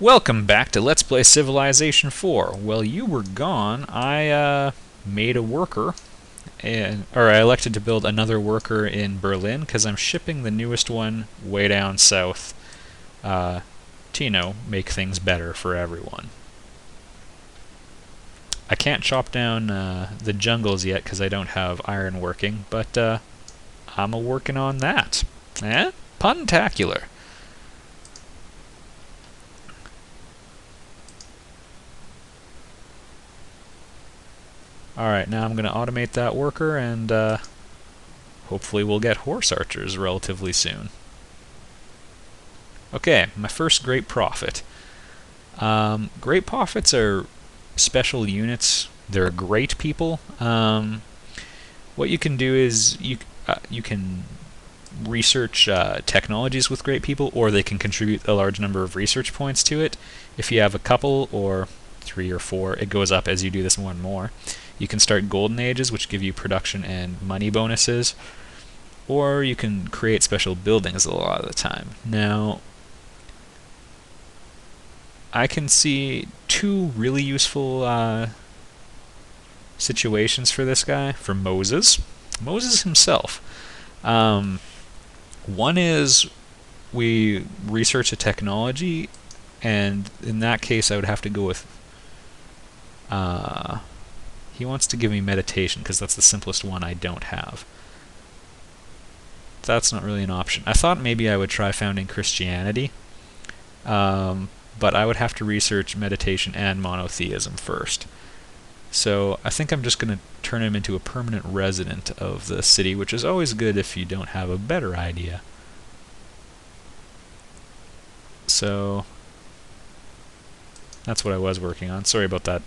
Welcome back to Let's Play Civilization 4. While you were gone, I made a worker, or I elected to build another worker in Berlin because I'm shipping the newest one way down south to, make things better for everyone. I can't chop down the jungles yet because I don't have iron working, but I'm a-working on that. Puntacular. Alright, now I'm going to automate that worker, and hopefully we'll get horse archers relatively soon. Okay, my first great prophet. Great prophets are special units. They're great people. What you can do is you can research technologies with great people, or they can contribute a large number of research points to it. If you have a couple, or 3 or 4, it goes up as you do this more and more. You can start golden ages, which give you production and money bonuses, or you can create special buildings a lot of the time. Now, I can see 2 really useful situations for this guy, for Moses. Moses himself. One is we research a technology, and in that case I would have to go with he wants to give me meditation because that's the simplest one I don't have. That's not really an option. I thought maybe I would try founding Christianity, but I would have to research meditation and monotheism first. So I think I'm just going to turn him into a permanent resident of the city, which is always good if you don't have a better idea. So that's what I was working on. Sorry about that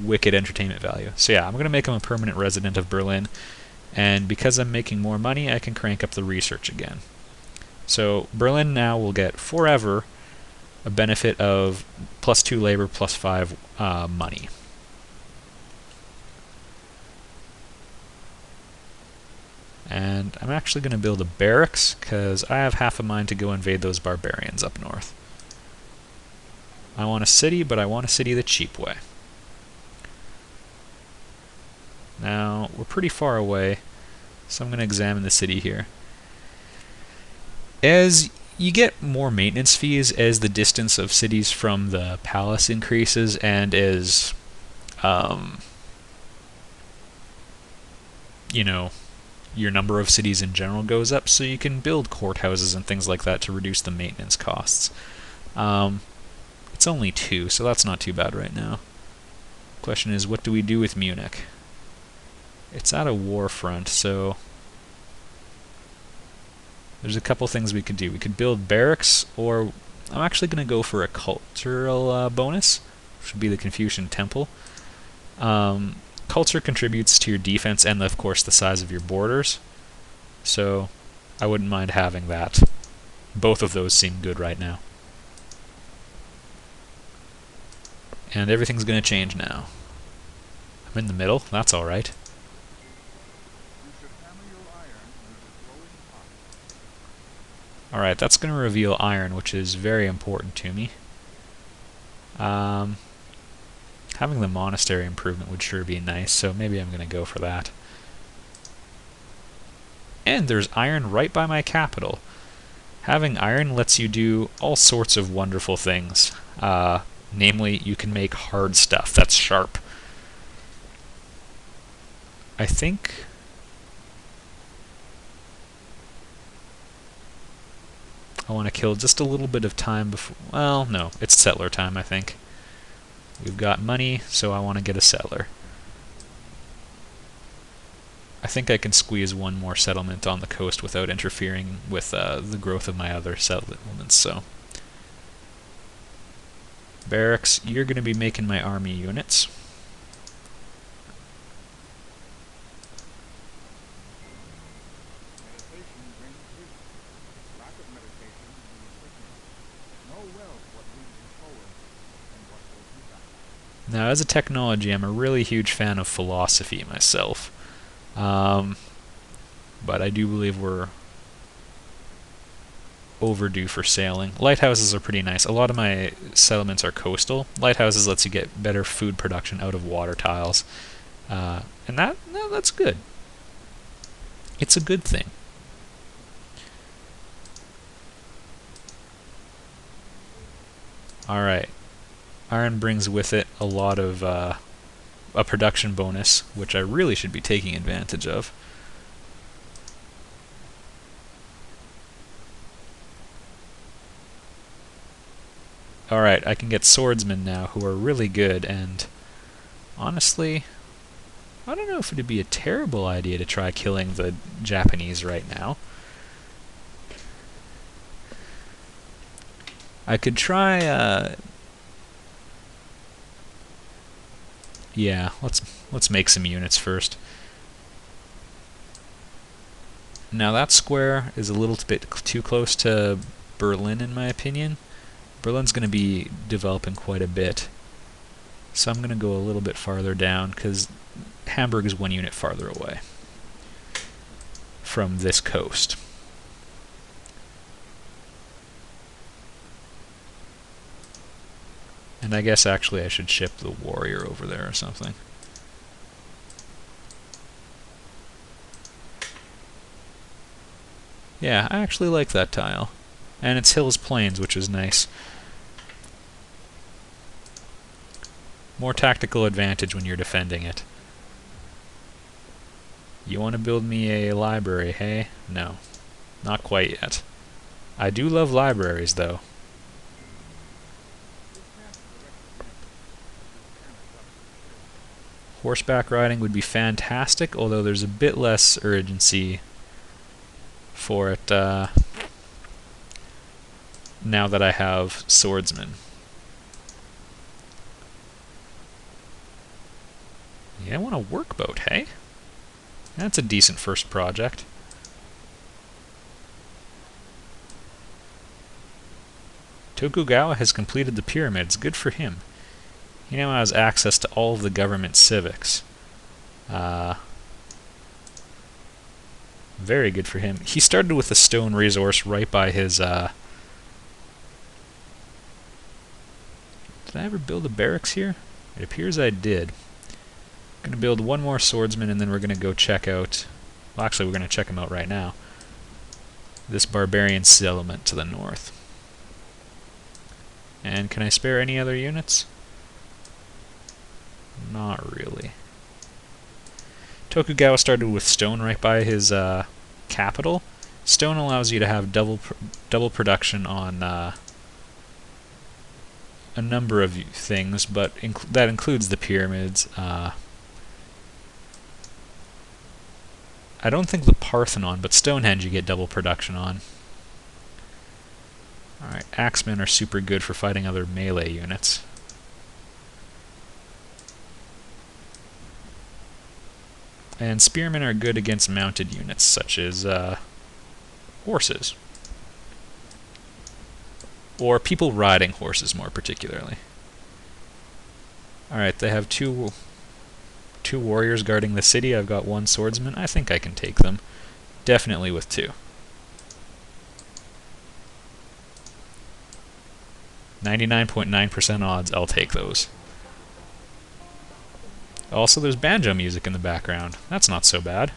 wicked entertainment value. So yeah, I'm going to make him a permanent resident of Berlin, and because I'm making more money, I can crank up the research again. So Berlin now will get forever a benefit of +2 labor, +5 money. And I'm actually going to build a barracks, because I have half a mind to go invade those barbarians up north. I want a city, but I want a city the cheap way. Now, we're pretty far away, so I'm going to examine the city here. As you get more maintenance fees as the distance of cities from the palace increases, and as, your number of cities in general goes up, so you can build courthouses and things like that to reduce the maintenance costs. It's only 2, so that's not too bad right now. Question is, what do we do with Munich? It's at a war front, so there's a couple things we could do. We could build barracks, or I'm actually going to go for a cultural bonus, which would be the Confucian Temple. Culture contributes to your defense and, of course, the size of your borders, so I wouldn't mind having that. Both of those seem good right now. And everything's going to change now. I'm in the middle, that's alright. Alright, that's going to reveal iron, which is very important to me. Having the monastery improvement would sure be nice, so maybe I'm going to go for that. And there's iron right by my capital. Having iron lets you do all sorts of wonderful things. Namely, you can make hard stuff that's sharp. I think I want to kill just a little bit of time before... Well, no, it's settler time, I think. We've got money, so I want to get a settler. I think I can squeeze one more settlement on the coast without interfering with the growth of my other settlements, so... Barracks, you're going to be making my army units. Now, as a technology, I'm a really huge fan of philosophy myself. But I do believe we're overdue for sailing. Lighthouses are pretty nice. A lot of my settlements are coastal. Lighthouses lets you get better food production out of water tiles. And that's good. It's a good thing. Alright. Iron brings with it a lot of a production bonus, which I really should be taking advantage of. Alright, I can get swordsmen now who are really good, and honestly, I don't know if it'd be a terrible idea to try killing the Japanese right now. I could try, yeah, let's make some units first. Now that square is a little bit too close to Berlin in my opinion. Berlin's going to be developing quite a bit. So I'm going to go a little bit farther down because Hamburg is 1 unit farther away from this coast. And I guess actually I should ship the warrior over there or something. Yeah, I actually like that tile. And it's hills plains, which is nice. More tactical advantage when you're defending it. You want to build me a library, hey? No. Not quite yet. I do love libraries, though. Horseback riding would be fantastic, although there's a bit less urgency for it now that I have swordsmen. Yeah, I want a workboat, hey? That's a decent first project. Tokugawa has completed the pyramids. Good for him. He now has access to all of the government civics. Very good for him. He started with a stone resource right by his... Did I ever build a barracks here? It appears I did. I'm going to build 1 more swordsman and then we're going to go check out... Well, actually we're going to check him out right now. This barbarian settlement to the north. And can I spare any other units? Not really. Tokugawa started with stone right by his capital. Stone allows you to have double production on a number of things, but that includes the pyramids. I don't think the Parthenon, but Stonehenge you get double production on. Alright, axemen are super good for fighting other melee units. And spearmen are good against mounted units, such as horses. Or people riding horses, more particularly. Alright, they have two warriors guarding the city. I've got 1 swordsman. I think I can take them. Definitely with 2. 99.9% odds, I'll take those. Also, there's banjo music in the background. That's not so bad.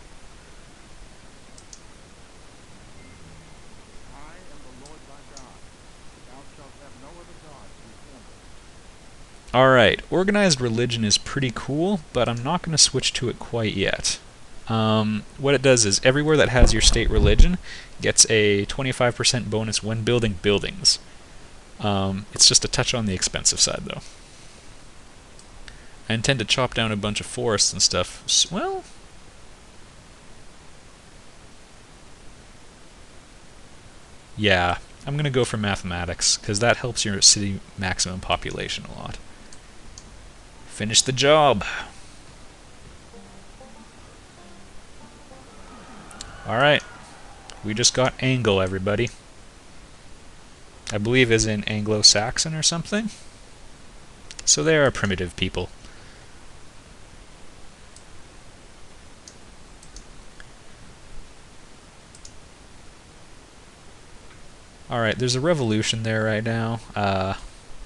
Alright, organized religion is pretty cool, but I'm not going to switch to it quite yet. What it does is everywhere that has your state religion gets a 25% bonus when building buildings. It's just a touch on the expensive side, though. I intend to chop down a bunch of forests and stuff. Well... yeah, I'm going to go for mathematics, because that helps your city maximum population a lot. Finish the job! Alright. We just got Angle, everybody. I believe is in Anglo-Saxon or something. So they are primitive people. Alright, there's a revolution there right now.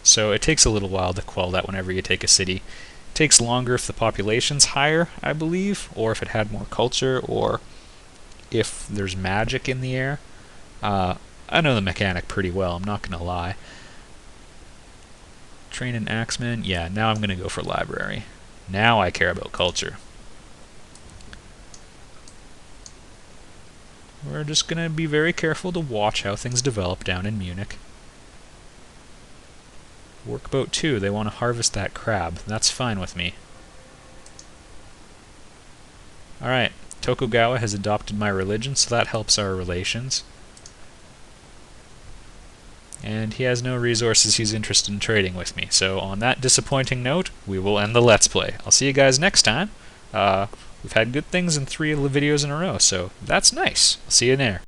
So it takes a little while to quell that whenever you take a city. It takes longer if the population's higher, I believe, or if it had more culture, or if there's magic in the air. I know the mechanic pretty well, I'm not gonna lie. Train an axeman? Yeah, now I'm gonna go for library. Now I care about culture. We're just gonna be very careful to watch how things develop down in Munich. Workboat 2, they want to harvest that crab. That's fine with me. Alright, Tokugawa has adopted my religion, so that helps our relations. And he has no resources he's interested in trading with me. So on that disappointing note, we will end the Let's Play. I'll see you guys next time. We've had good things in 3 videos in a row, so that's nice. I'll see you there.